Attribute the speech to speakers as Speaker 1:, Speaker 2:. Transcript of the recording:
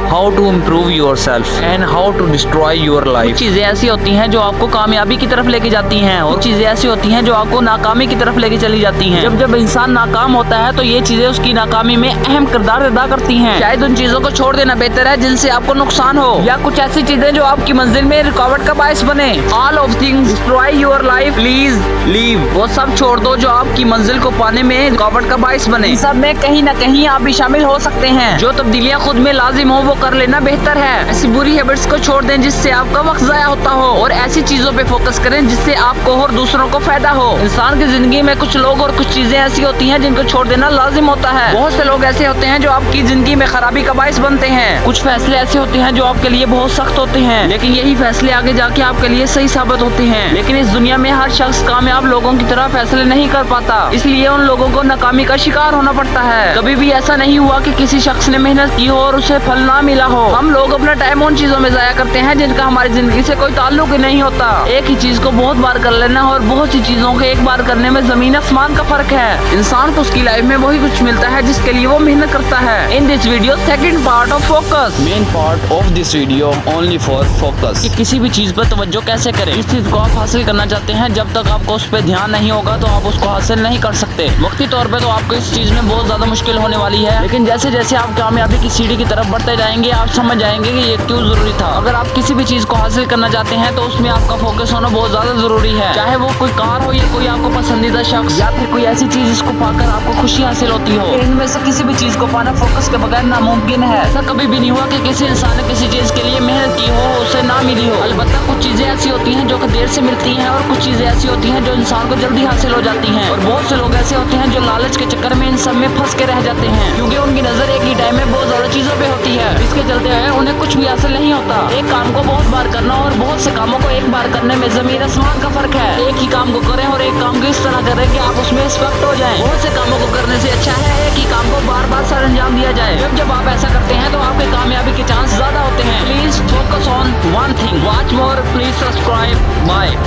Speaker 1: How to improve your self and how to destroy your life. चीजें ऐसी होती हैं जो आपको कामयाबी की तरफ लेके जाती हैं और चीजें ऐसी होती हैं जो आपको नाकामी की तरफ लेके चली जाती हैं। जब इंसान नाकाम होता है तो ये चीजें उसकी नाकामी में अहम किरदार अदा करती हैं। शायद उन चीजों को छोड़ देना बेहतर है जिनसे आपको नुकसान हो, या कुछ ऐसी चीजें जो आपकी मंजिल में रुकावट का बायस बने। All of things destroy your life, please leave. वो सब छोड़ दो जो आपकी मंजिल को पाने में रुकावट का बायस बने। सब में कहीं न कहीं आप भी शामिल हो सकते हैं। जो तब्दीलियां खुद में लाजिम हो वो कर लेना बेहतर है। ऐसी बुरी हैबिट्स को छोड़ दें जिससे आपका वक्त जाया होता हो और ऐसी चीजों पे फोकस करें जिससे आपको और दूसरों को फायदा हो। इंसान की जिंदगी में कुछ लोग और कुछ चीजें ऐसी होती हैं जिनको छोड़ देना लाजिम होता है। बहुत से लोग ऐसे होते हैं जो आपकी जिंदगी में खराबी का बायस बनते हैं। कुछ फैसले ऐसे होते हैं जो आपके लिए बहुत सख्त होते हैं, लेकिन यही फैसले आगे जाके आपके लिए सही साबित होते हैं। लेकिन इस दुनिया में हर शख्स कामयाब लोगों की तरह फैसले नहीं कर पाता, इसलिए उन लोगों को नाकामी का शिकार होना पड़ता है। कभी भी ऐसा नहीं हुआ कि किसी शख्स ने मेहनत की हो और उसे फल ना मिला हो। हम लोग अपना टाइम उन चीजों में जाया करते हैं जिनका हमारी जिंदगी से कोई ताल्लुक ही नहीं होता। एक ही चीज को बहुत बार कर लेना और बहुत सी चीजों को एक बार करने में जमीन आसमान का फर्क है। इंसान को उसकी लाइफ में वही कुछ मिलता है जिसके लिए वो मेहनत करता है। In this video second part of focus, main part of this video only for focus. कि किसी भी चीज पर तवज्जो कैसे करें। इस चीज को आप हासिल करना चाहते हैं, जब तक आपको उस पर ध्यान नहीं होगा तो आप उसको हासिल नहीं कर सकते। वक्ती तौर पे तो आपको इस चीज में बहुत ज्यादा मुश्किल होने वाली है, लेकिन जैसे जैसे आप कामयाबी की सीढ़ी की तरफ बढ़ते जाएंगे आप समझ जाएंगे कि ये क्यों जरूरी था। अगर आप किसी भी चीज को हासिल करना चाहते हैं तो उसमें आपका फोकस होना बहुत ज्यादा जरूरी है। चाहे वो कोई कार हो या कोई आपको पसंदीदा शख्स या फिर कोई ऐसी चीज जिसको पाकर आपको खुशी हासिल होती हो। इनमें से किसी भी चीज को पाना फोकस के बगैर नामुमकिन है। ऐसा कभी भी नहीं हुआ कि किसी इंसान ने किसी चीज के लिए मेहनत की हो उसे ना मिली हो। अलबत्ता कुछ चीजें ऐसी होती हैं जो कि देर से मिलती हैं और कुछ चीजें ऐसी होती हैं जो इंसान को जल्दी हासिल हो जाती हैं। और बहुत से लोग ऐसे होते हैं जो लालच के चक्कर में इन सब में फंस के रह जाते हैं, क्योंकि उनकी नजर एक ही टाइम में बहुत ज्यादा चीजों पे होती है। इसके चलते हुए उन्हें कुछ भी हासिल नहीं होता। एक काम को बहुत बार करना और बहुत से कामों को एक बार करने में जमीन आसमान का फर्क है। एक ही काम को करें और एक काम को इस तरह करें कि आप उसमें एक्सपर्ट हो जाएं। बहुत से कामों को करने से अच्छा है एक ही काम को बार बार सर अंजाम दिया जाए। जब आप ऐसा करते हैं तो आपके कामयाबी के चांस ज्यादा होते हैं। Please focus on one thing, watch more, please subscribe, bye.